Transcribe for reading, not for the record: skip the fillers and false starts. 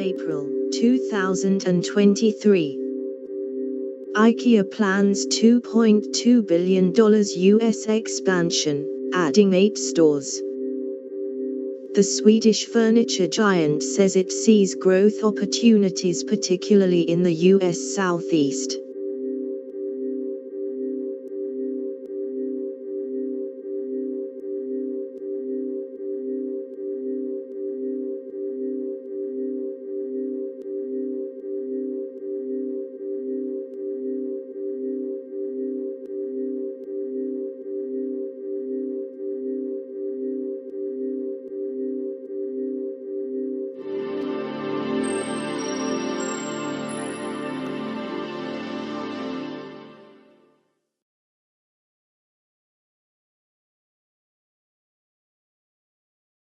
April 2023. Ikea plans $2.2 billion US expansion, adding 8 stores. The Swedish furniture giant says it sees growth opportunities particularly in the US Southeast.